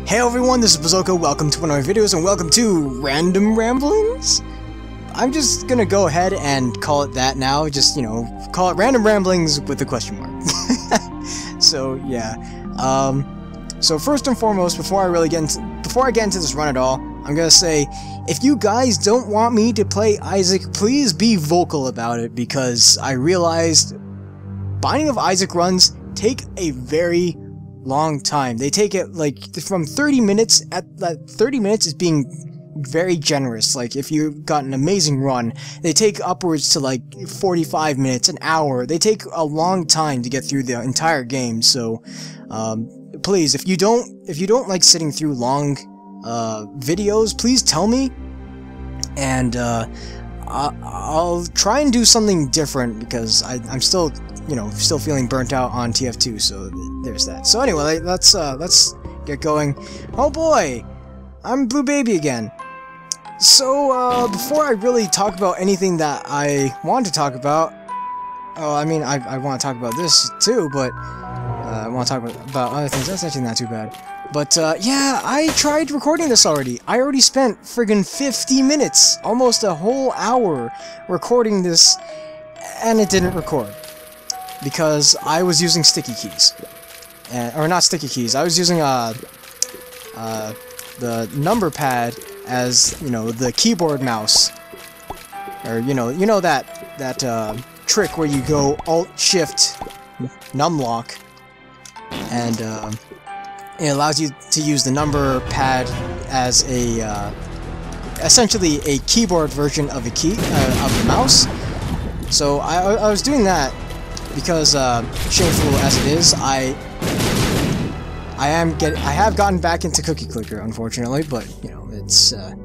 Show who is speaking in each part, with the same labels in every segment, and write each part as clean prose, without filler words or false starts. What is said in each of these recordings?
Speaker 1: Hey everyone, this is Bazooka, welcome to one of my videos, and welcome to Random Ramblings? I'm just gonna go ahead and call it that now, just, call it Random Ramblings with a question mark. So, yeah. So first and foremost, before I get into this run at all, I'm gonna say, if you guys don't want me to play Isaac, please be vocal about it, because I realized Binding of Isaac runs take a very long time. They take it like from 30 minutes. At that 30 minutes is being very generous. Like if you've got an amazing run, they take upwards to like 45 minutes, an hour. They take a long time to get through the entire game. So please, if you don't like sitting through long videos, please tell me, and I'll try and do something different, because I'm still still feeling burnt out on TF2, so there's that. So anyway, let's get going. Oh boy, I'm Blue Baby again. So, before I really talk about anything that I want to talk about, I mean, I want to talk about this too, but, I want to talk about other things. That's actually not too bad. But, yeah, I tried recording this already. I already spent friggin' 50 minutes, almost a whole hour, recording this, and it didn't record. Because I was using sticky keys. Or not sticky keys, I was using, the number pad as, the keyboard mouse. Or, that trick where you go Alt-Shift numlock, and, it allows you to use the number pad as a, essentially a keyboard version of of the mouse. So I was doing that because, shameful as it is, I have gotten back into Cookie Clicker, unfortunately, but it's it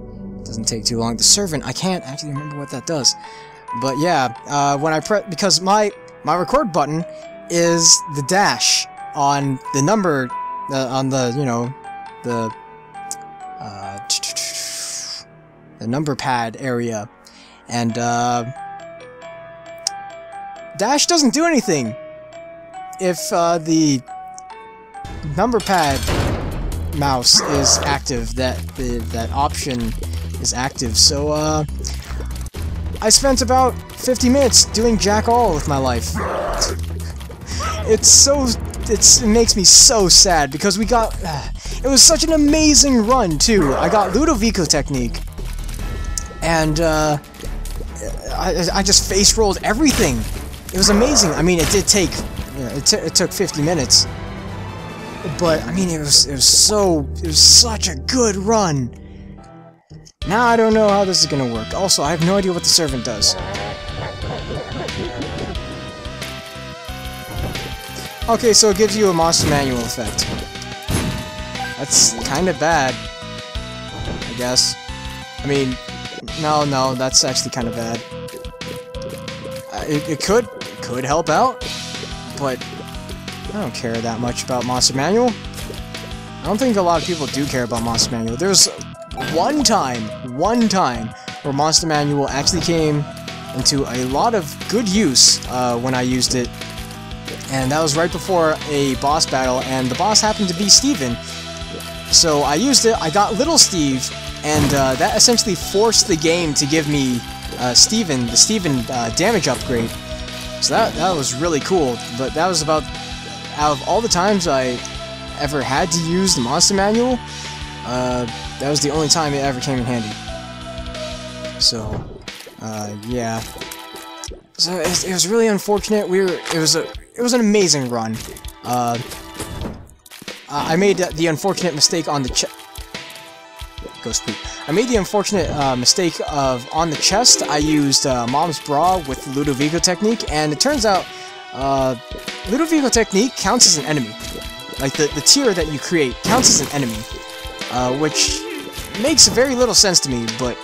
Speaker 1: doesn't take too long. The servant, I can't actually remember what that does, but yeah, when I press, because my record button is the dash on the number. On the, the number pad area, and, dash doesn't do anything if, the number pad mouse is active, that option is active, so, I spent about 50 minutes doing jack all with my life. It makes me so sad, because we got... it was such an amazing run, too. I got Ludovico technique, and, I just face-rolled everything. It was amazing. I mean, it did take... it took 50 minutes. But, I mean, it was such a good run. Now I don't know how this is gonna work. Also, I have no idea what the servant does. Okay, so it gives you a monster manual effect. That's kind of bad, I guess. I mean, no, that's actually kind of bad. It could help out, but I don't care that much about monster manual. I don't think a lot of people do care about monster manual. There's one time where monster manual actually came into a lot of good use when I used it. And that was right before a boss battle, and the boss happened to be Steven. So I used it, I got Little Steve, and that essentially forced the game to give me the Steven damage upgrade. So that was really cool, but that was about, out of all the times I ever had to use the monster manual, that was the only time it ever came in handy. So, yeah. So it was really unfortunate. It was an amazing run. I made the unfortunate mistake on the I made the unfortunate mistake of, on the chest, I used Mom's Bra with Ludovico technique, and it turns out Ludovico technique counts as an enemy. Like the tier that you create counts as an enemy, which makes very little sense to me. But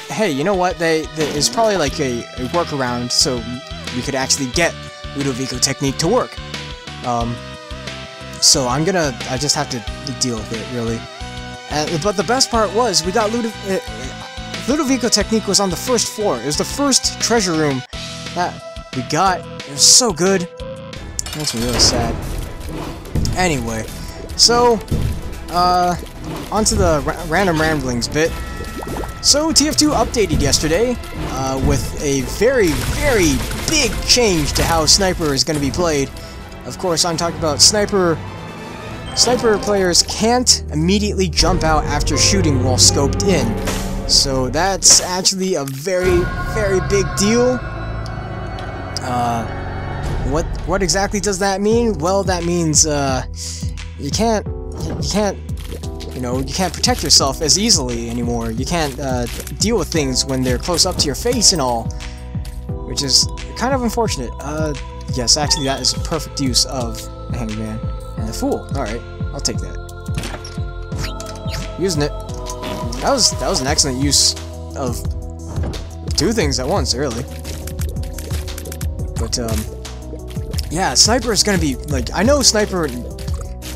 Speaker 1: hey, you know what? There's probably like a workaround, so we could actually get Ludovico technique to work. So I just have to deal with it, really. But the best part was, we got Ludovico technique was on the first floor. It was the first treasure room that we got. It was so good. It makes me really sad. Anyway, so onto the random ramblings bit. So, TF2 updated yesterday, with a very, very big change to how Sniper is going to be played. Of course, I'm talking about Sniper players can't immediately jump out after shooting while scoped in. So that's actually a very, very big deal. What exactly does that mean? Well, that means you can't protect yourself as easily anymore. You can't deal with things when they're close up to your face and all, which is kind of unfortunate. Yes, actually, that is a perfect use of the Hangman and the Fool. All right, I'll take that. Using it. That was an excellent use of two things at once, really. But yeah, Sniper is gonna be like, I know Sniper.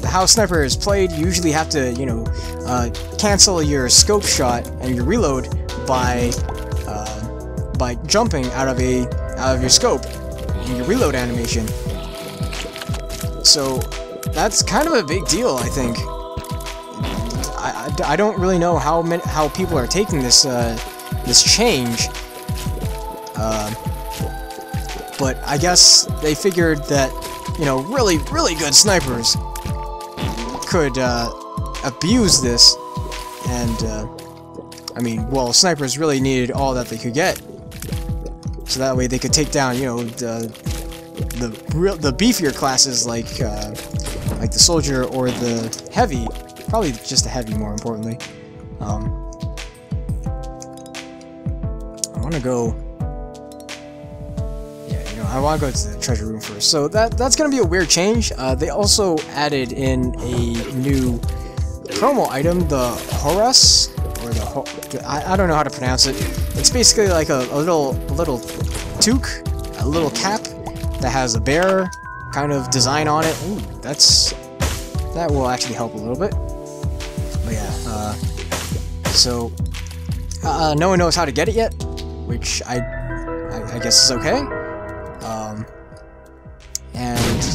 Speaker 1: How Sniper is played, you usually have to, cancel your scope shot and your reload by jumping out of your scope in your reload animation. So that's kind of a big deal, I think. I don't really know how people are taking this this change, but I guess they figured that really good snipers could abuse this, and I mean, well, snipers really needed all that they could get, so that way they could take down, the beefier classes like the soldier or the heavy, probably just the heavy more importantly. I want to go. I want to go to the treasure room first. So that's going to be a weird change. They also added in a new promo item, the Horus, or I don't know how to pronounce it. It's basically like a little toque, a little cap that has a bear kind of design on it. Ooh, that will actually help a little bit. But yeah, so no one knows how to get it yet, which I guess is okay. And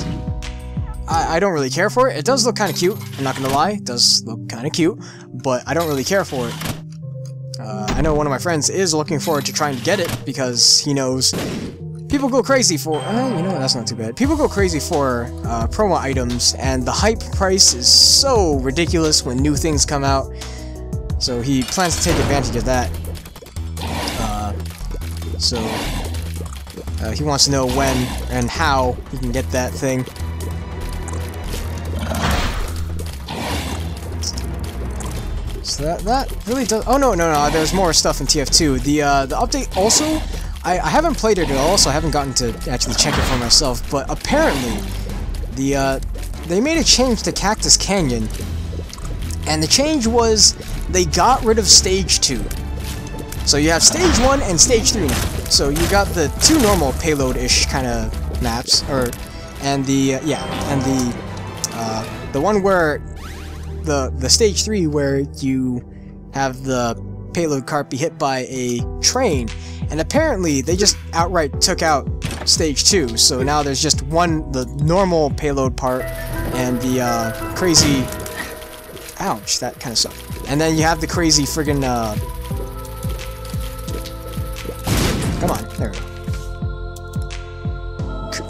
Speaker 1: I don't really care for it. It does look kind of cute, I'm not gonna lie. It does look kind of cute, but I don't really care for it. I know one of my friends is looking forward to trying to get it because he knows people go crazy for... that's not too bad. People go crazy for promo items, and the hype price is so ridiculous when new things come out. So he plans to take advantage of that. He wants to know when and how he can get that thing. So that really does... Oh, no, there's more stuff in TF2. The update also... I haven't played it at all, so I haven't gotten to actually check it for myself, but apparently they made a change to Cactus Canyon, and the change was they got rid of Stage 2. So you have Stage 1 and Stage 3 now. So you got the two normal payload-ish kind of maps, and the one where the Stage 3 where you have the payload cart be hit by a train, and apparently they just outright took out Stage 2, so now there's just the normal payload part, and the crazy... Ouch, that kind of sucked. And then you have the crazy friggin' come on, there we go.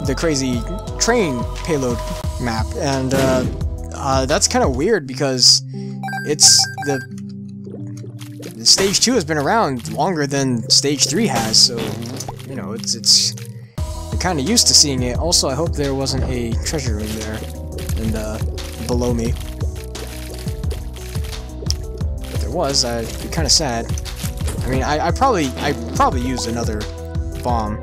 Speaker 1: The crazy train payload map, and that's kind of weird because it's the Stage 2 has been around longer than Stage 3 has, so it's you're kind of used to seeing it. Also, I hope there wasn't a treasure room there and below me. If there was, I'd be kind of sad. I mean, I probably use another bomb.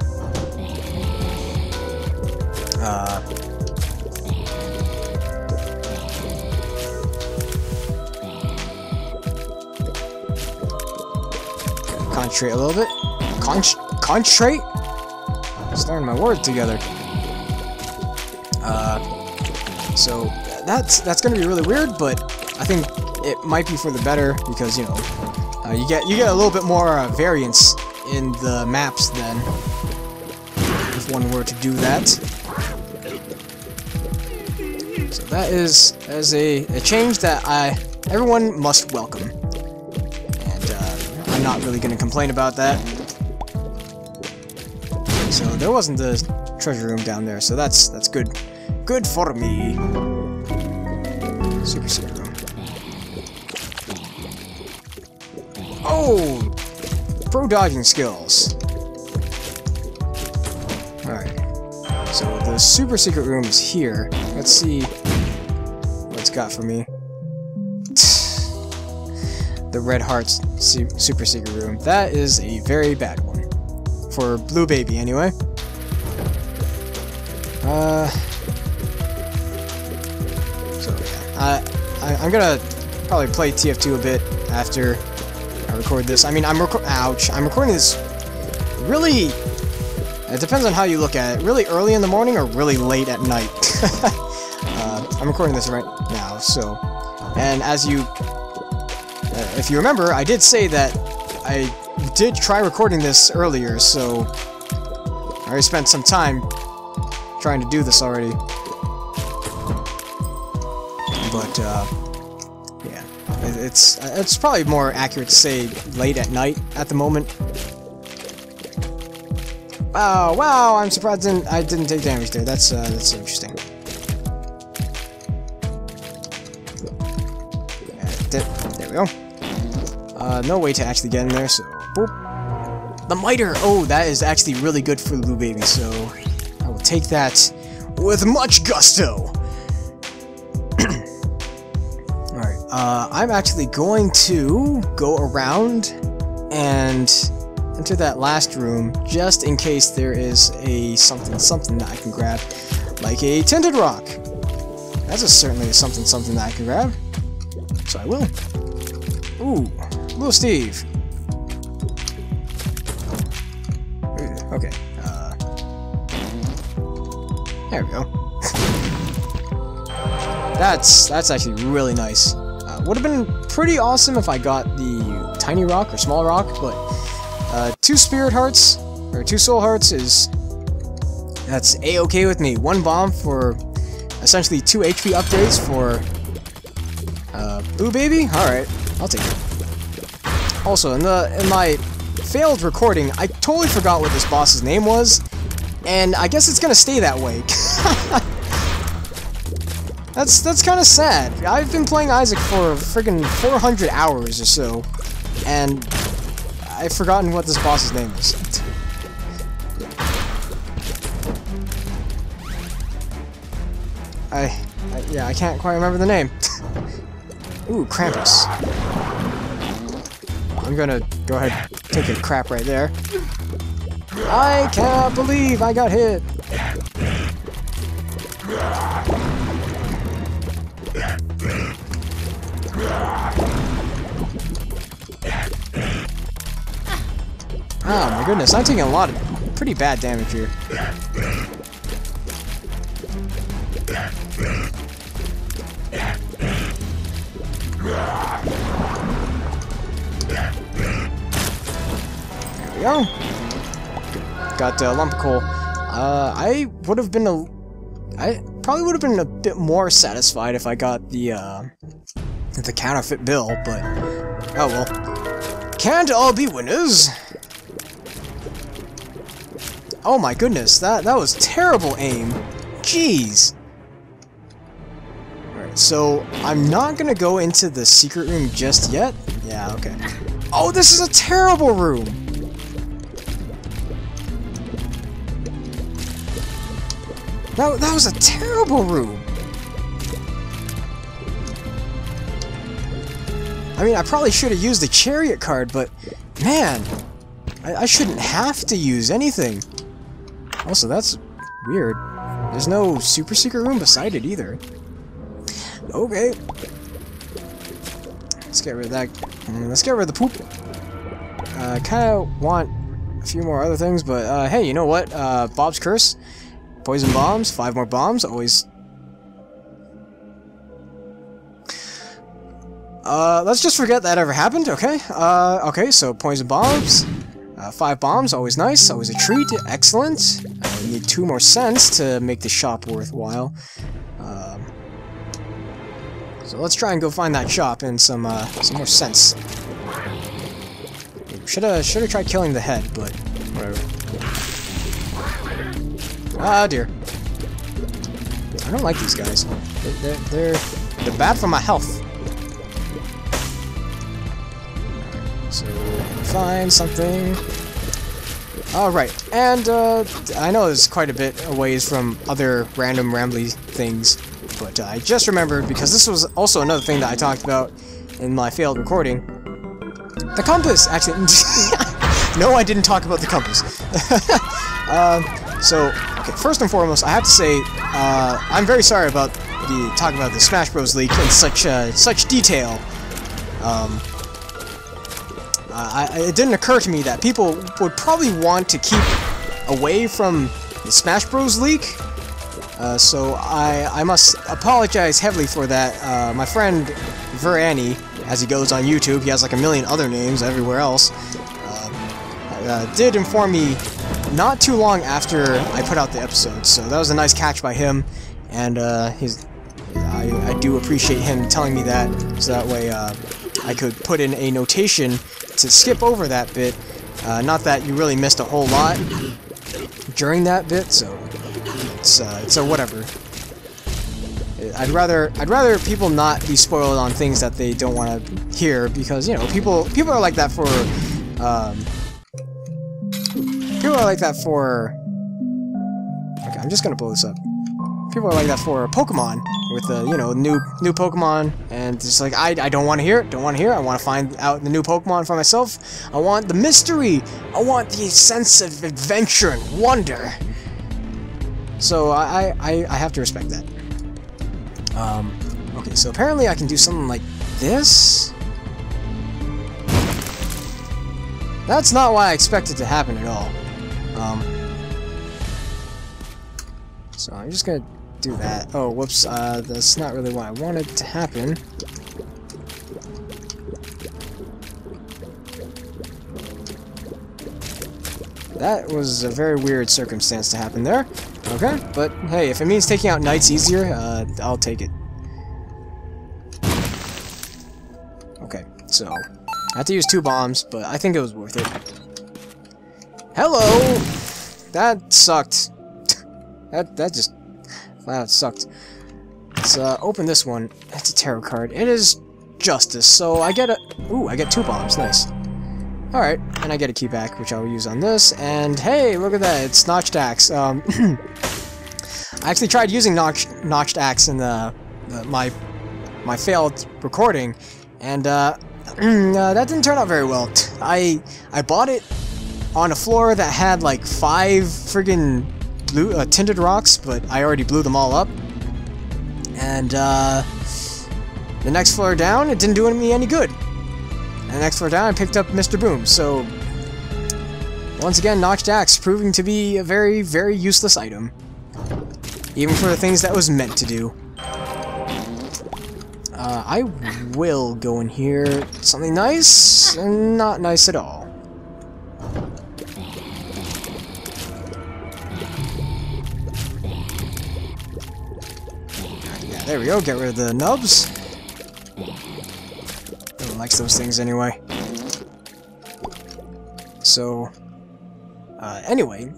Speaker 1: Concentrate a little bit. Concentrate? Starting my words together. So that's gonna be really weird, but I think it might be for the better because you get a little bit more variance in the maps then, if one were to do that. So that is a change that everyone must welcome. And I'm not really going to complain about that. So there wasn't the treasure room down there, so that's good. Good for me. Super secret room. Oh! Pro dodging skills. Alright. So the super secret room is here. Let's see what it's got for me. The red hearts super secret room. That is a very bad one. For Blue Baby, anyway. So yeah, I'm gonna probably play TF2 a bit after I record this. I mean, I'm recording this really. It depends on how you look at it. Really early in the morning or really late at night. I'm recording this right now, so. And as you, if you remember, I did say that I did try recording this earlier, so I already spent some time trying to do this already. But yeah, it's probably more accurate to say late at night at the moment. Wow! I'm surprised I didn't take damage there. That's interesting. Yeah, there we go. No way to actually get in there, so boop. The miter! Oh, that is actually really good for the Blue Baby, so I will take that with much gusto! Alright, I'm actually going to go around and enter that last room, just in case there is a something that I can grab, like a tinted rock. That's certainly something that I can grab, so I will. Ooh, Little Steve. Okay, there we go. That's actually really nice. Would have been pretty awesome if I got the tiny rock or small rock, but 2 spirit hearts or 2 soul hearts that's a-okay with me. 1 bomb for essentially 2 HP upgrades for Blue Baby. All right, I'll take it. Also, in my failed recording, I totally forgot what this boss's name was, and I guess it's gonna stay that way. That's kind of sad. I've been playing Isaac for friggin' 400 hours or so, and I've forgotten what this boss's name is. Yeah, I can't quite remember the name. Ooh, Krampus. I'm gonna go ahead and take a crap right there. I can't believe I got hit! Oh my goodness, I'm taking a lot of pretty bad damage here. There we go. Got a lump of coal. I probably would have been a bit more satisfied if I got the counterfeit bill, but oh well. Can't all be winners. Oh my goodness, that was terrible aim. Jeez. Alright, so I'm not gonna go into the secret room just yet. Yeah, okay. Oh, this is a terrible room! That was a terrible room! I mean, I probably should have used the chariot card, but man, I shouldn't have to use anything. Also, that's weird. There's no super secret room beside it either. Okay. Let's get rid of that. Let's get rid of the poop. Kind of want a few more other things, but hey, you know what? Bob's Curse. Poison bombs. 5 more bombs. Always. Let's just forget that ever happened, okay? Okay, so poison bombs. 5 bombs, always nice, always a treat, excellent. We need 2 more cents to make the shop worthwhile. So let's try and go find that shop in some more sense. Should've tried killing the head, but whatever. Ah, dear. I don't like these guys. They're bad for my health. So find something. All right, and I know it's quite a bit away from other random rambly things, but I just remembered because this was also another thing that I talked about in my failed recording. The compass, actually. No, I didn't talk about the compass. So, okay, first and foremost, I have to say, I'm very sorry about talking about the Smash Bros. Leak in such detail. It didn't occur to me that people would probably want to keep away from the Smash Bros. Leak. So I must apologize heavily for that. My friend Verani, as he goes on YouTube, he has like a million other names everywhere else, did inform me not too long after I put out the episode, so that was a nice catch by him, and I do appreciate him telling me that, so that way I could put in a notation to skip over that bit. Not that you really missed a whole lot during that bit, so it's a whatever. I'd rather people not be spoiled on things that they don't want to hear, because, you know, people are like that for okay, I'm just gonna blow this up. People are like that for Pokemon, with the, you know, new Pokemon, and just like, I don't want to hear it, I want to find out the new Pokemon for myself. I want the mystery, I want the sense of adventure and wonder. So I have to respect that. Okay, so apparently I can do something like this. That's not what I expected to happen at all. So I'm just gonna do that. Oh, whoops, that's not really what I wanted to happen. That was a very weird circumstance to happen there. Okay, but hey, if it means taking out knights easier, I'll take it. Okay, so I had to use 2 bombs, but I think it was worth it. Hello! That sucked. that just flat out sucked. Let's open this one. That's a tarot card. It is Justice, so I get I get 2 bombs. Nice. Alright, and I get a key back, which I will use on this, and hey, look at that, it's Notched Axe. I actually tried using Notched Axe in my failed recording, and that didn't turn out very well. I bought it on a floor that had like 5 friggin' blue tinted rocks, but I already blew them all up, and the next floor down, it didn't do me any good. And the next floor down, I picked up Mr. Boom, so once again, Notched Axe proving to be a very, very useless item. Even for the things that was meant to do. I will go in here. Something nice, and not nice at all. Yeah, there we go, get rid of the nubs. Likes those things anyway. So, anyway,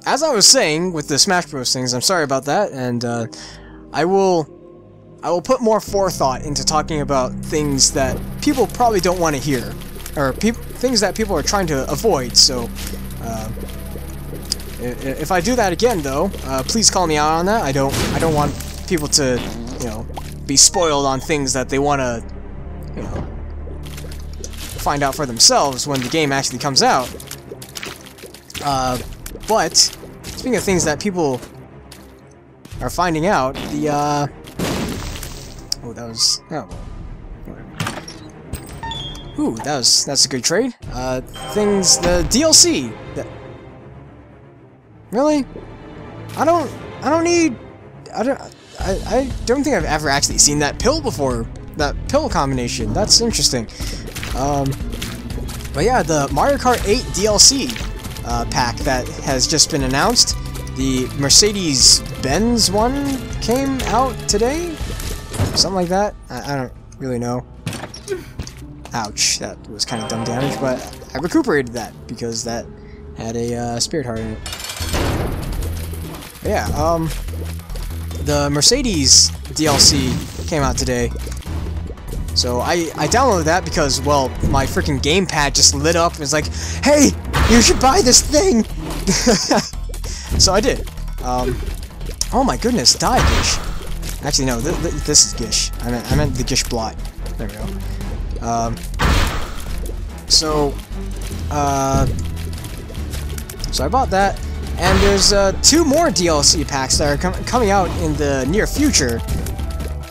Speaker 1: as I was saying with the Smash Bros. Things, I'm sorry about that, and I will put more forethought into talking about things that people probably don't want to hear, or things that people are trying to avoid. So, if I do that again, though, please call me out on that. I don't want people to, you know, be spoiled on things that they want to, you know, find out for themselves when the game actually comes out. But speaking of things that people are finding out, the oh, that was ooh, that's a good trade. The DLC. Really? I don't think I've ever actually seen that pill before. That pill combination. That's interesting. But yeah, the Mario Kart 8 DLC pack that has just been announced. The Mercedes-Benz one came out today. Something like that? I don't really know. Ouch, that was kind of dumb damage, but I recuperated that because that had a spirit heart in it. But yeah, the Mercedes DLC came out today. So I downloaded that because, well, my freaking gamepad just lit up and was like, hey, you should buy this thing! So I did. Oh my goodness, die, Gish. Actually, no, this is Gish. I meant the Gish blot. There we go. So I bought that, and there's 2 more DLC packs that are coming out in the near future,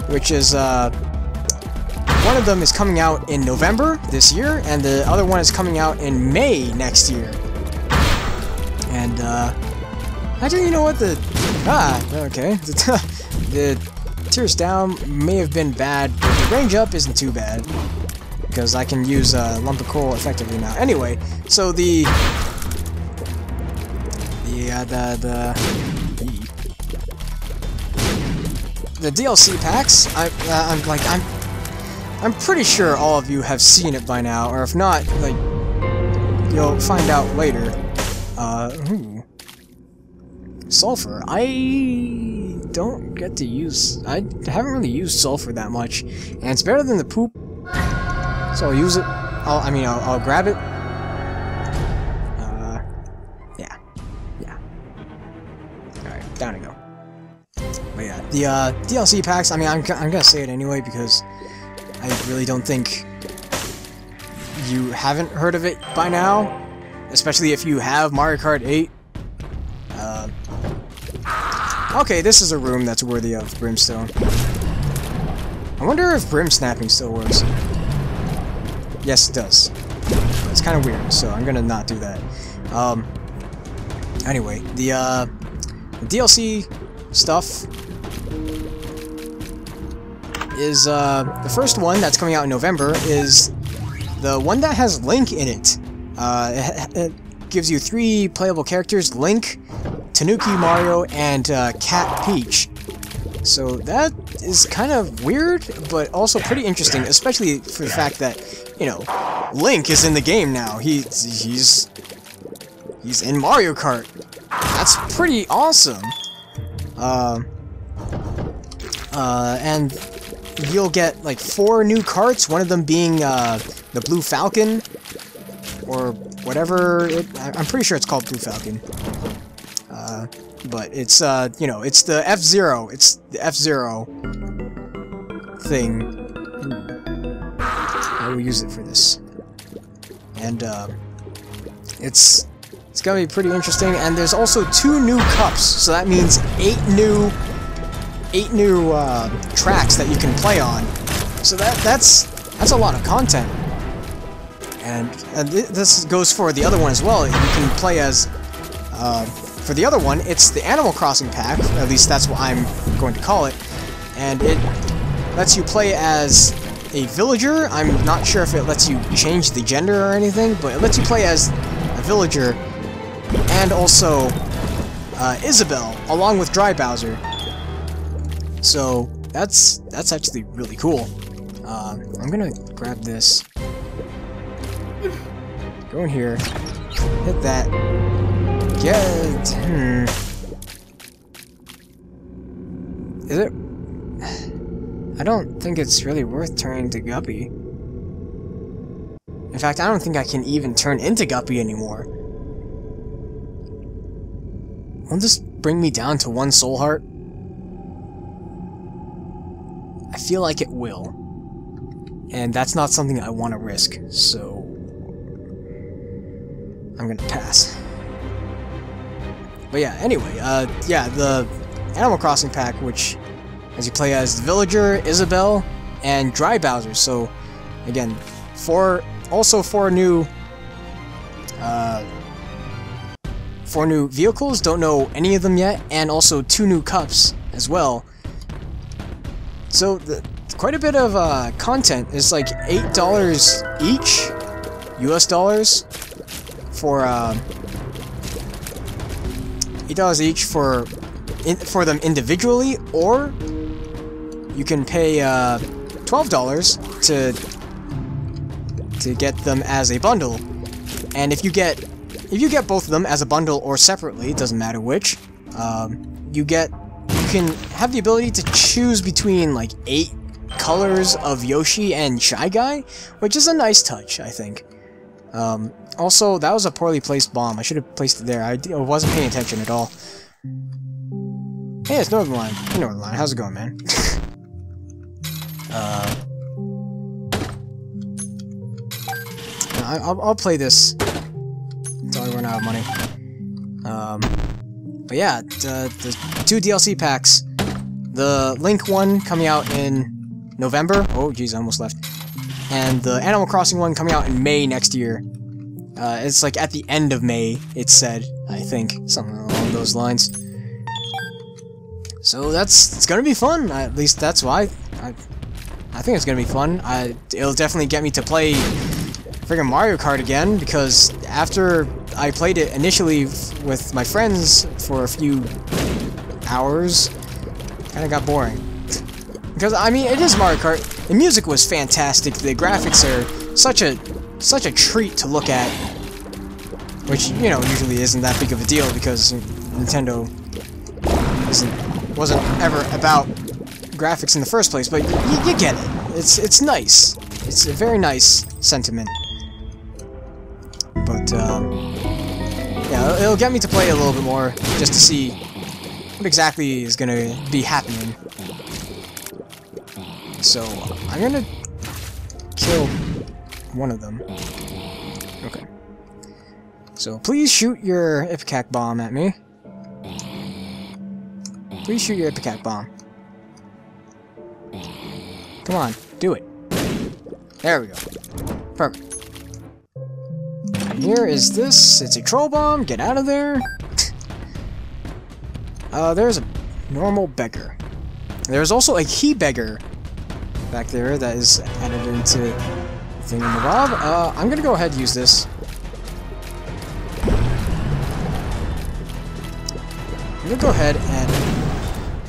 Speaker 1: which is, one of them is coming out in November this year, and the other one is coming out in May next year. And, actually, you know what, okay, the Tears Down may have been bad, but the range up isn't too bad, because I can use Lump of Coal effectively now. Anyway, so the DLC packs, I'm pretty sure all of you have seen it by now, or if not, like, you'll find out later. Sulfur. I don't get to use... I haven't really used sulfur that much, and it's better than the poop, so I'll use it. I'll grab it. Yeah. Alright, down to go. But yeah, the DLC packs, I'm gonna say it anyway, because I really don't think you haven't heard of it by now, especially if you have Mario Kart 8. Okay, this is a room that's worthy of Brimstone. I wonder if Brim Snapping still works. Yes, it does. It's kind of weird, so I'm gonna not do that. Anyway, the DLC stuff is, the first one that's coming out in November is the one that has Link in it. It gives you 3 playable characters, Link, Tanuki Mario, and Cat Peach. So that is kind of weird, but also pretty interesting, especially for the fact that, you know, Link is in the game now. He's in Mario Kart. That's pretty awesome. And you'll get like 4 new karts, one of them being the Blue Falcon, or whatever I'm pretty sure it's called Blue Falcon. But it's, you know, it's the F-Zero. It's the F-Zero thing. I will use it for this. And, it's gonna be pretty interesting, and there's also 2 new cups, so that means 8 new tracks that you can play on. So that's a lot of content. And this goes for the other one as well. You can play as, for the other one, it's the Animal Crossing pack, at least that's what I'm going to call it, and it lets you play as a villager. I'm not sure if it lets you change the gender or anything, but it lets you play as a villager, and also Isabelle, along with Dry Bowser. So that's actually really cool. I'm gonna grab this, go in here, hit that. Is it? I don't think it's really worth turning to Guppy. In fact, I don't think I can even turn into Guppy anymore. Won't this bring me down to 1 soul heart? I feel like it will. And that's not something I want to risk, so I'm gonna pass. But yeah, anyway, yeah, the Animal Crossing pack, which as you play as the villager, Isabelle, and Dry Bowser. So again, 4 new 4 new vehicles, don't know any of them yet, and also 2 new cups as well. So quite a bit of content. Is like $8 each, US dollars, for $8 each for them individually, or you can pay $12 to get them as a bundle. And if you get both of them as a bundle or separately, it doesn't matter which, you can have the ability to choose between like 8 colors of Yoshi and Shy Guy, which is a nice touch, I think. Also, that was a poorly placed bomb. I should have placed it there. I wasn't paying attention at all. Hey, it's Northernline. Hey, Northernline, how's it going, man? I'll play this until I run out of money. But yeah, the 2 DLC packs. The Link one coming out in November. Oh, jeez, I almost left. And the Animal Crossing one coming out in May next year. It's like at the end of May, it's said, I think. Something along those lines. So it's gonna be fun. At least that's why I think it's gonna be fun. It'll definitely get me to play friggin' Mario Kart again, because after I played it initially with my friends for a few hours, kinda got boring. Because, I mean, it is Mario Kart. The music was fantastic. The graphics are such a treat to look at. Which, you know, usually isn't that big of a deal, because Nintendo wasn't ever about graphics in the first place, but you get it. It's nice. It's a very nice sentiment. But, yeah, it'll get me to play a little bit more, just to see what exactly is gonna be happening. So, I'm gonna kill one of them. Okay. So, please shoot your Ipecac bomb at me. Please shoot your Ipecac bomb. Come on, do it. There we go. Perfect. Here is this. It's a troll bomb. Get out of there. There's a normal beggar. There's also a key beggar back there that is added into the thingamabob. I'm gonna go ahead and use this. I'm gonna go ahead and...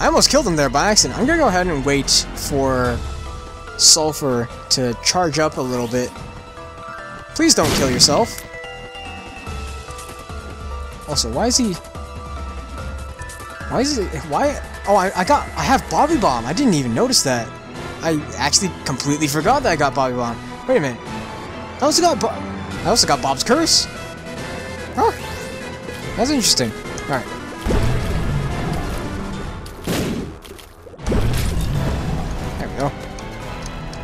Speaker 1: I almost killed him there by accident. I'm gonna go ahead and wait for Sulfur to charge up a little bit. Please don't kill yourself. Also, why is he... Why... Oh, I have Bobby Bomb. I didn't even notice that. I actually completely forgot that I got Bobby Bomb. Wait a minute. I also got Bob's Curse. Huh. That's interesting. Alright. There we go.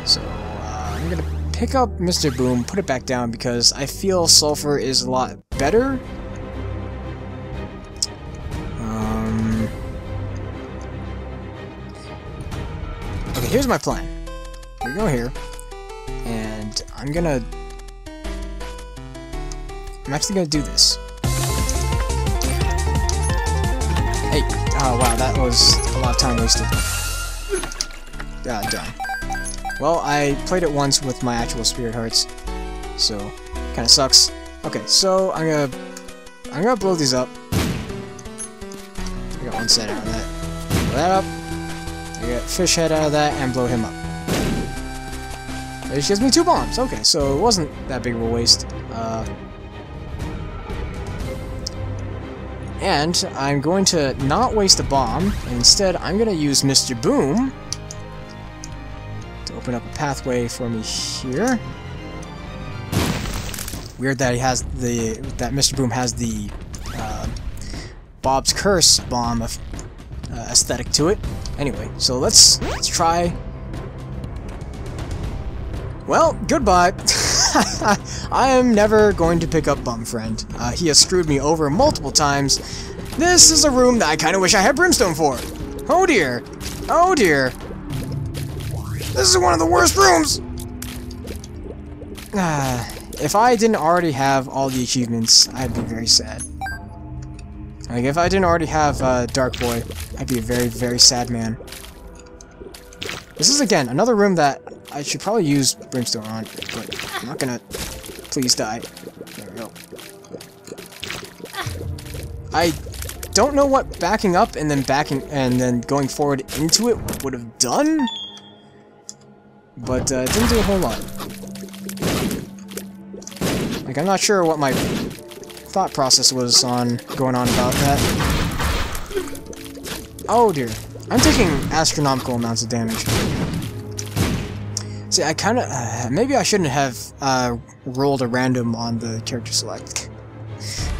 Speaker 1: So, I'm gonna pick up Mr. Boom, put it back down, because I feel Sulfur is a lot better. Okay, here's my plan. We go here, and I'm actually gonna do this. Hey, oh wow, that was a lot of time wasted. Done. Well, I played it once with my actual Spirit Hearts, so kinda sucks. Okay, so I'm gonna blow these up. I got one set out of that. Blow that up. I got Fish Head out of that and blow him up. Which gives me 2 bombs. Okay, so it wasn't that big of a waste. And I'm going to not waste a bomb. Instead, I'm going to use Mr. Boom to open up a pathway for me here. Weird that that Mr. Boom has the Bob's Curse bomb aesthetic to it. Anyway, so let's try. Well, goodbye. I am never going to pick up Bum Friend. He has screwed me over multiple times. This is a room that I kind of wish I had Brimstone for. Oh dear. Oh dear. This is one of the worst rooms. If I didn't already have all the achievements, I'd be very sad. Like, if I didn't already have Dark Boy, I'd be a very, very sad man. This is, again, another room that I should probably use Brimstone on, but I'm not gonna... Please die. There we go. don't know what backing up and then going forward into it would have done, but it didn't do a whole lot. Like, I'm not sure what my thought process was on going on about that. Oh dear. I'm taking astronomical amounts of damage. See, I kinda... maybe I shouldn't have rolled a random on the character select.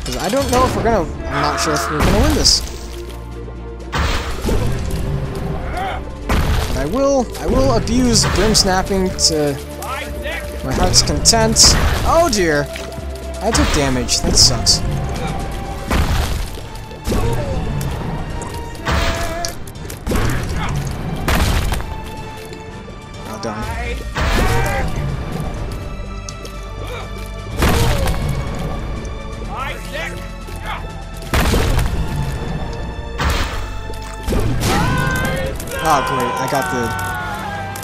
Speaker 1: Because I don't know if we're gonna... I'm not sure if we're gonna win this. But I will abuse Brim Snapping to my heart's content. Oh dear! I took damage. That sucks. Well done. Oh great, I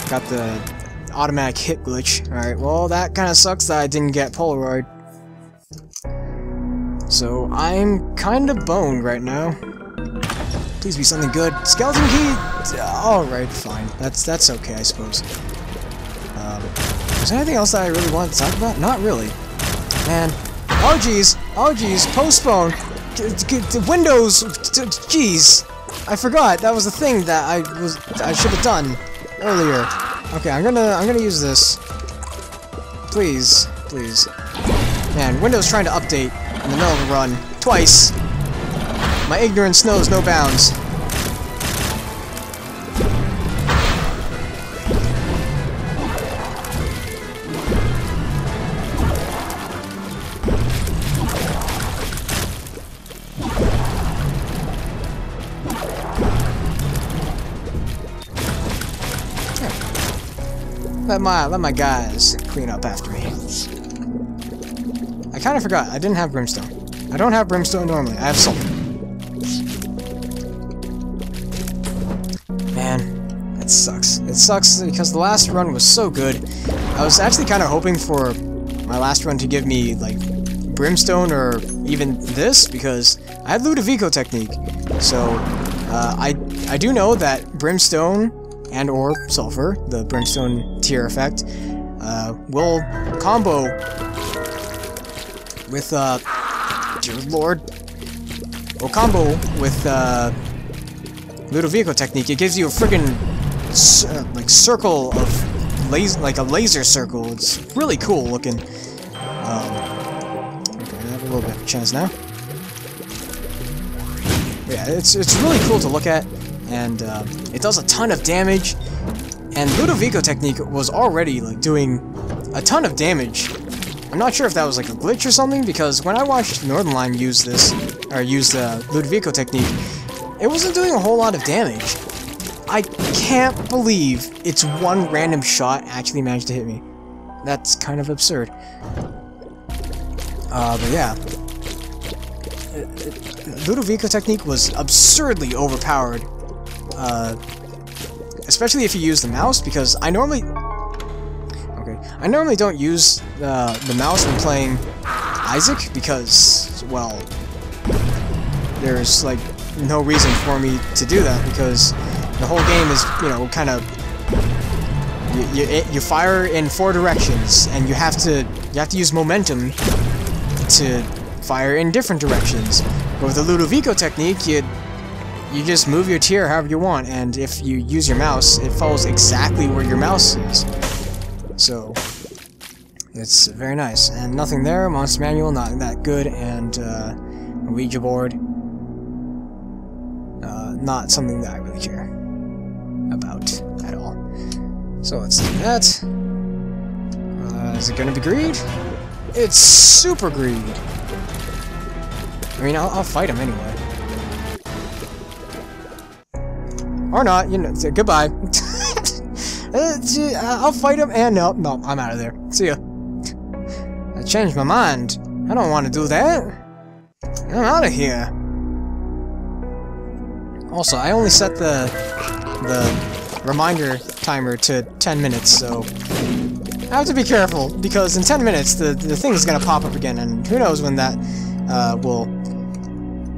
Speaker 1: got the automatic hit glitch. Alright, well that kinda sucks that I didn't get Polaroid. So I'm kinda boned right now. Please be something good. Skeleton key! Alright, fine. That's okay, I suppose. Is there anything else that I really want to talk about? Not really. Man. Oh jeez! Oh jeez! Postpone! Windows! Jeez! I forgot, that was the thing that I should have done earlier. Okay, I'm gonna use this. Please, please. Man, Windows trying to update in the middle of a run. Twice! My ignorance knows no bounds. Let my guys clean up after me. I kinda forgot, I didn't have brimstone. I don't have brimstone normally, I have sulfur. Man, that sucks. It sucks because the last run was so good. I was actually kinda hoping for my last run to give me, like, brimstone or even this, because I had Ludovico technique. So, I do know that brimstone and or sulfur, the brimstone tier effect, will combo with, dear lord, will combo with, Ludovico technique. It gives you a friggin' like, circle of like a laser circle. It's really cool looking. Okay, I have a little bit of a chance now. Yeah, it's really cool to look at, and it does a ton of damage. And Ludovico technique was already like doing a ton of damage. I'm not sure if that was like a glitch or something, because when I watched Northernline use this, or use the Ludovico technique, it wasn't doing a whole lot of damage. I can't believe it's one random shot actually managed to hit me. That's kind of absurd. But yeah. Ludovico technique was absurdly overpowered. Especially if you use the mouse, because I normally don't use the mouse when playing Isaac, because, well, there's like no reason for me to do that, because the whole game is, you know, kind of you fire in 4 directions, and you have to use momentum to fire in different directions. But with the Ludovico technique, you just move your tier however you want, and if you use your mouse, it follows exactly where your mouse is. So it's very nice. And nothing there. Monster manual, not that good, and Ouija board, not something that I really care about at all. So let's do that. Is it gonna be greed? It's super greed. I mean, I'll fight him anyway. Or not, you know, goodbye. I'll fight him, and no, I'm out of there. See ya. I changed my mind. I don't want to do that. I'm out of here. Also, I only set the reminder timer to 10 minutes, so I have to be careful, because in 10 minutes the thing is gonna pop up again, and who knows when that will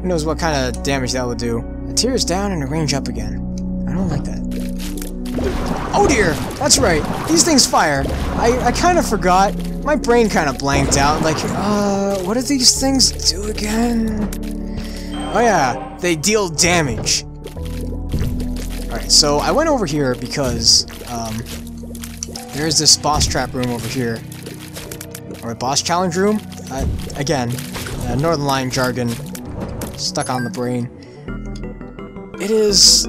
Speaker 1: Who knows what kind of damage that would do. A tears down and a range up again. I don't like that. Oh dear! That's right! These things fire! I kind of forgot. My brain kind of blanked out. Like, what do these things do again? Oh yeah, they deal damage. Alright, so I went over here because, there's this boss trap room over here. Or a boss challenge room. Again, Northern Line jargon stuck on the brain. It is...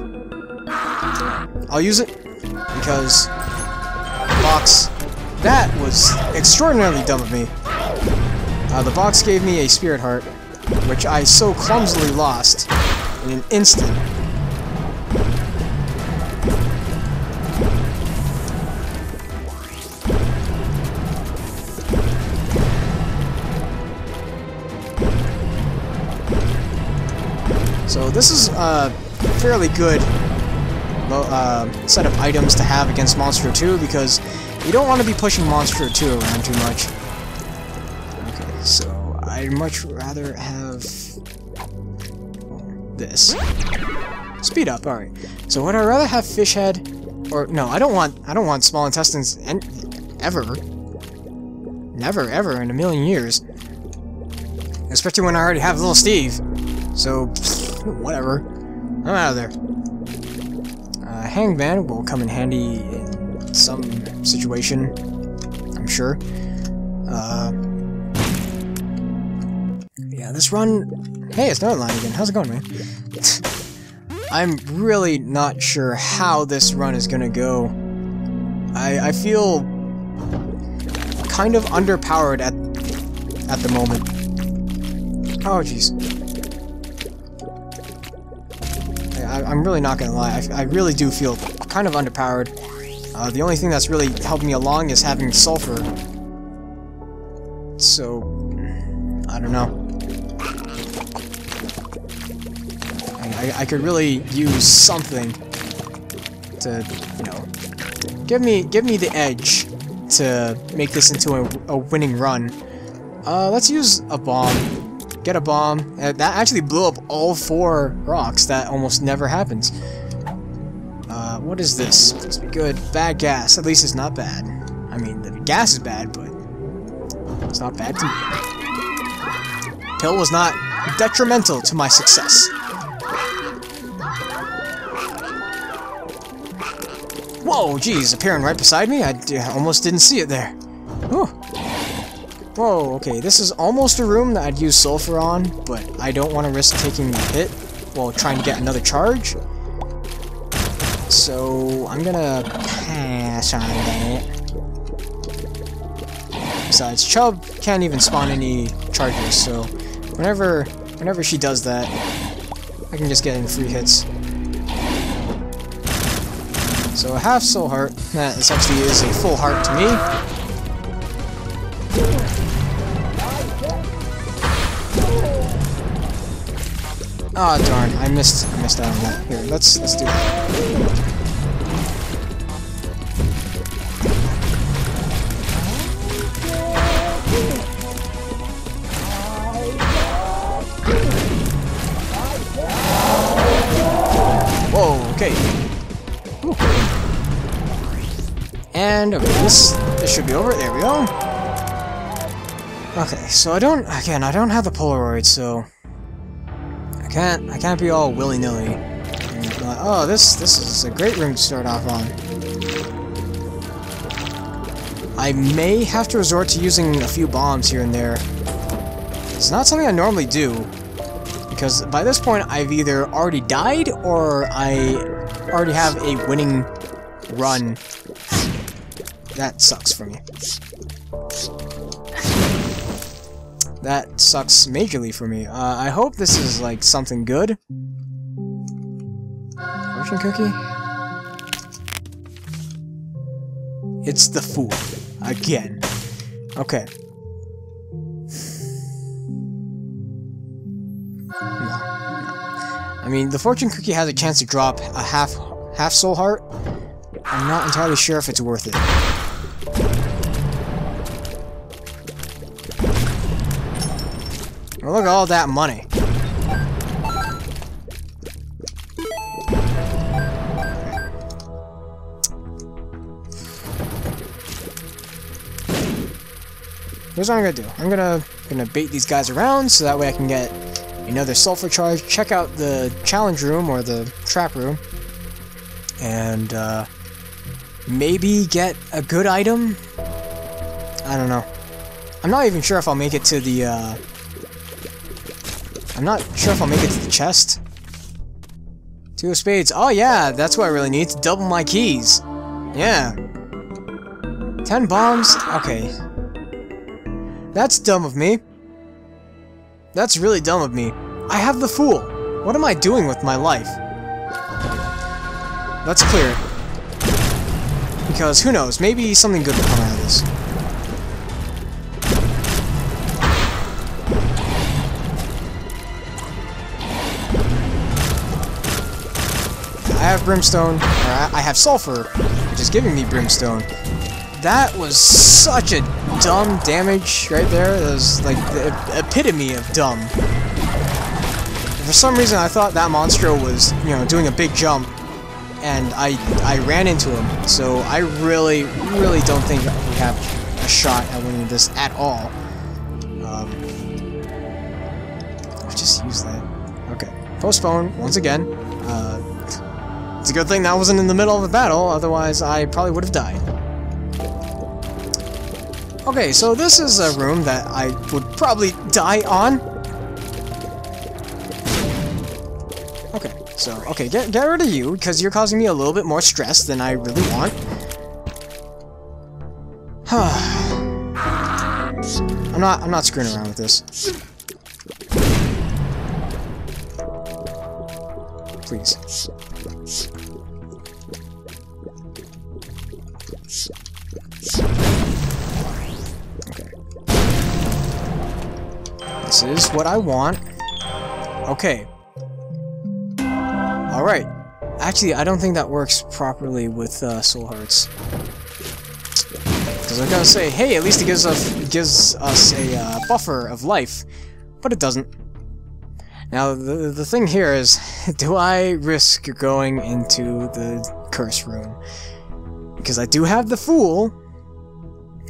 Speaker 1: I'll use it because the box... That was extraordinarily dumb of me. The box gave me a spirit heart, which I so clumsily lost in an instant. So this is a fairly good set of items to have against Monster 2 because you don't want to be pushing Monster 2 around too much. Okay, so I'd much rather have this. Speed up, alright. So would I rather have fish head or no, I don't want small intestines ever. Never ever in a million years. Especially when I already have little Steve. So whatever. I'm out of there. Hangman will come in handy in some situation, I'm sure. Yeah, this run... Hey, it's Northern Line again. How's it going, man? I'm really not sure how this run is gonna go. I feel kind of underpowered at the moment. Oh, jeez. I'm really not gonna lie, I really do feel kind of underpowered. The only thing that's really helped me along is having sulfur. So, I don't know. I could really use something to, you know, give me the edge to make this into a winning run. Let's use a bomb. Get a bomb. That actually blew up all 4 rocks. That almost never happens. What is this? Must be good. Bad gas. At least it's not bad. I mean, the gas is bad, but it's not bad to me. Pill was not detrimental to my success. Whoa, geez, appearing right beside me? I almost didn't see it there. Whew. Whoa, okay, this is almost a room that I'd use sulfur on, but I don't want to risk taking a hit while trying to get another charge. So, I'm gonna pass on that. Besides, Chubb can't even spawn any charges, so whenever she does that, I can just get in free hits. So a half soul heart, this actually is a full heart to me. Ah, oh, darn, I missed out on that. Here, let's do that. Whoa, okay. Whew. And okay, this should be over. There we go. Okay, so I don't have the Polaroid, so I can't be all willy-nilly. Like, oh, this is a great room to start off on. I may have to resort to using a few bombs here and there. It's not something I normally do, because by this point I've either already died or I already have a winning run. That sucks for me. That sucks majorly for me. I hope this is like something good. Fortune cookie? It's the fool. Again. Okay. No. I mean, the fortune cookie has a chance to drop a half soul heart. I'm not entirely sure if it's worth it. Well, look at all that money. here's what I'm gonna do. I'm gonna bait these guys around so that way I can get another sulfur charge. Check out the challenge room or the trap room, and maybe get a good item. I don't know. I'm not even sure if I'll make it to the. I'm not sure if I'll make it to the chest. 2 of spades. Oh yeah, that's what I really need to double my keys. Yeah. 10 bombs. Okay. That's dumb of me. That's really dumb of me. I have the Fool. What am I doing with my life? Let's clear it. Because who knows, maybe something good will come out of this. I have brimstone, or I have sulfur, which is giving me brimstone. That was such a dumb damage right there. That was like the epitome of dumb. For some reason, I thought that monstro was, you know, doing a big jump, and I ran into him. So I really don't think we have a shot at winning this at all. Let's just use that. Okay, postpone once again. It's a good thing that wasn't in the middle of the battle, otherwise I probably would have died. Okay, so this is a room that I would probably die on. Okay, so, okay, get rid of you, because you're causing me a little bit more stress than I really want. I'm not screwing around with this. Please. Okay. This is what I want. Okay. Alright. Actually, I don't think that works properly with soul hearts. Because I was gonna say, hey, at least it gives us a buffer of life. But it doesn't. Now, the thing here is, do I risk going into the curse room? Because I do have the Fool,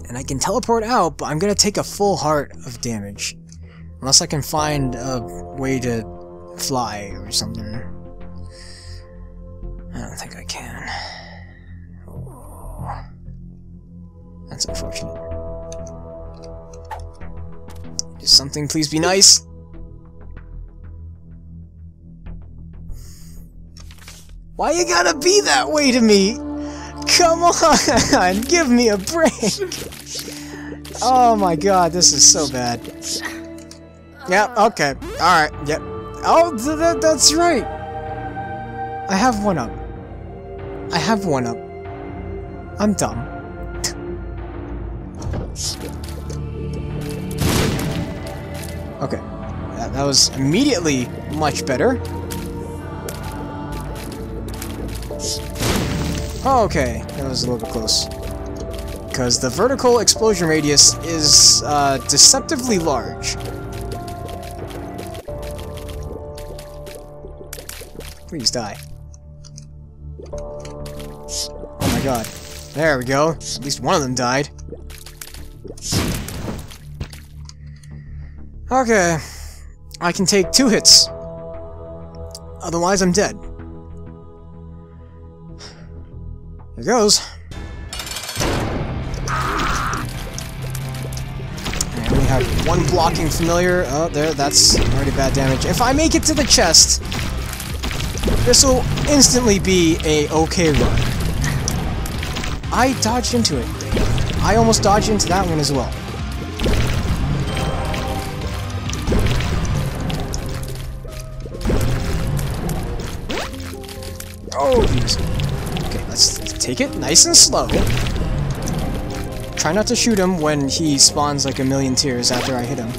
Speaker 1: and I can teleport out, but I'm gonna take a full heart of damage. Unless I can find a way to fly or something. I don't think I can. Oh. That's unfortunate. Just something, please be nice. Why you gotta be that way to me? Come on, give me a break. Oh my god, this is so bad. Yep, okay, alright, yep. Oh, that's right. I have one up. I have one up. I'm dumb. Okay, that was immediately much better. Okay, that was a little bit close. Because the vertical explosion radius is deceptively large. Please die. Oh my god. There we go. At least one of them died. Okay. I can take 2 hits. Otherwise, I'm dead. Here goes. And we have 1 blocking familiar. Oh, there, that's already bad damage. If I make it to the chest, this will instantly be a okay run. I dodged into it. I almost dodged into that one as well. Oh, jeez. Okay, let's take it nice and slow. Try not to shoot him when he spawns like a million tears after I hit him.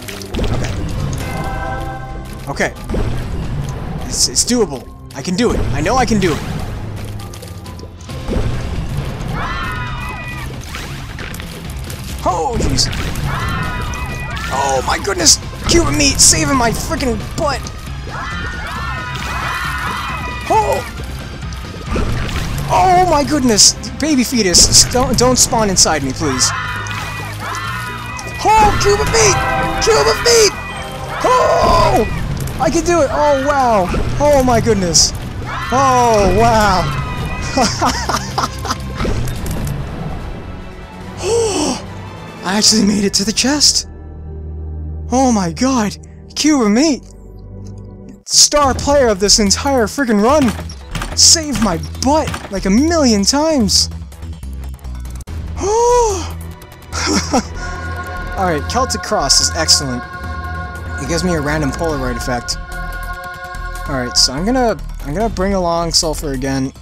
Speaker 1: Okay. Okay. It's doable. I can do it. I know I can do it. Oh, jeez. Oh, my goodness. Cuban meat saving my freaking butt. Oh! Oh my goodness! Baby fetus, don't spawn inside me, please. Oh, cube of meat! Cube of meat! Oh! I can do it! Oh, wow! Oh, my goodness! Oh, wow! I actually made it to the chest! Oh my god! Cube of meat! Star player of this entire freaking run! Saved my butt like a million times! Alright, Celtic Cross is excellent. It gives me a random Polaroid effect. Alright, so I'm gonna bring along Sulfur again.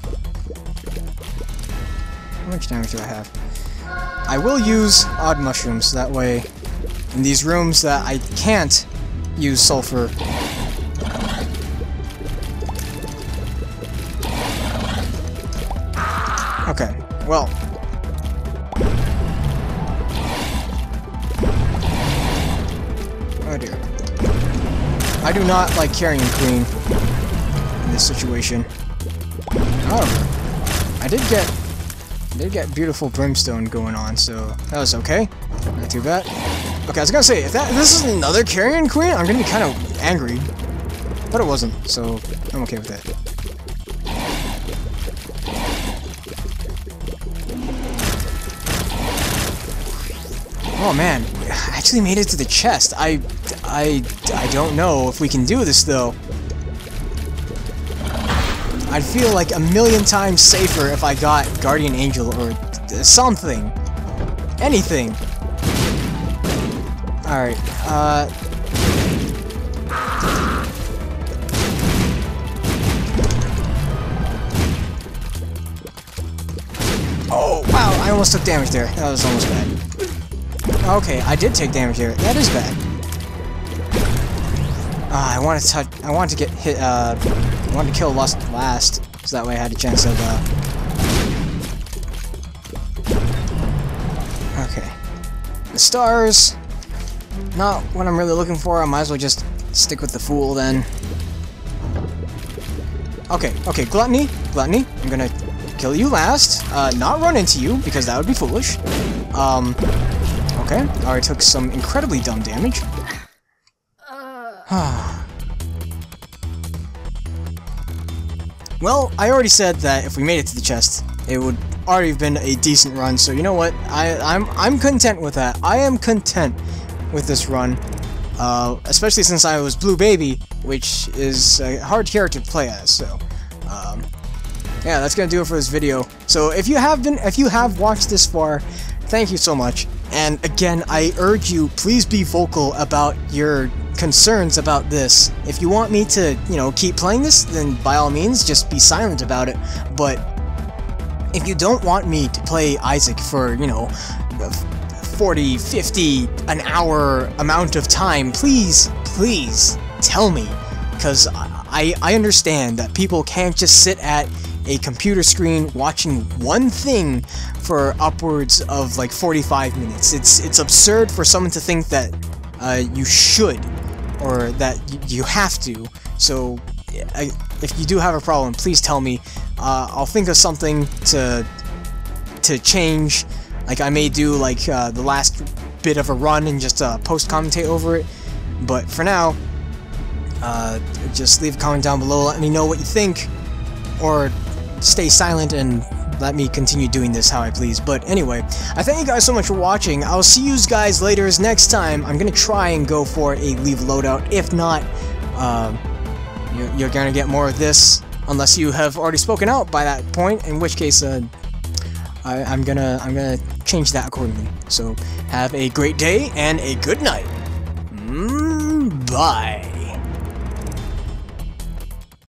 Speaker 1: How much damage do I have? I will use Odd Mushrooms, that way in these rooms that I can't use Sulfur. Okay, well. Oh dear. I do not like carrying Queen in this situation. However, I did get beautiful Brimstone going on, so that was okay. Not too bad. Okay, I was gonna say, if this is another Carrion Queen, I'm gonna be kind of angry. But it wasn't, so I'm okay with that. Oh man, I actually made it to the chest. I don't know if we can do this though. I'd feel like a million times safer if I got Guardian Angel or something. Anything. Alright, oh, wow, I almost took damage there. That was almost bad. Okay, I did take damage there. That is bad. I want to get hit, I wanted to kill Lust last, so that way I had a chance of, okay. The stars, not what I'm really looking for. I might as well just stick with the Fool then. Okay, Gluttony, I'm gonna kill you last, not run into you, because that would be foolish. Okay, I already took some incredibly dumb damage. Well, I already said that if we made it to the chest, it would already have been a decent run, so you know what? I'm content with that. I am content with this run, especially since I was Blue Baby, which is a hard character to play as, so, yeah, that's gonna do it for this video. So if you have watched this far, thank you so much. And again, I urge you, please be vocal about your concerns about this. If you want me to, you know, keep playing this, then by all means, just be silent about it. But if you don't want me to play Isaac for, you know, 40, 50, an hour amount of time, please tell me. Because I understand that people can't just sit at a computer screen watching one thing for upwards of like 45 minutes. It's absurd for someone to think that you should, or that you have to. So if you do have a problem, please tell me. I'll think of something to change. Like I may do like the last bit of a run and just post-commentate over it. But for now, just leave a comment down below, let me know what you think, or stay silent and let me continue doing this how I please. But anyway, I thank you guys so much for watching. I'll see you guys later next time. I'm gonna try and go for a leave loadout. If not, you're gonna get more of this, unless you have already spoken out by that point, in which case I'm gonna change that accordingly. So have a great day and a good night. Bye.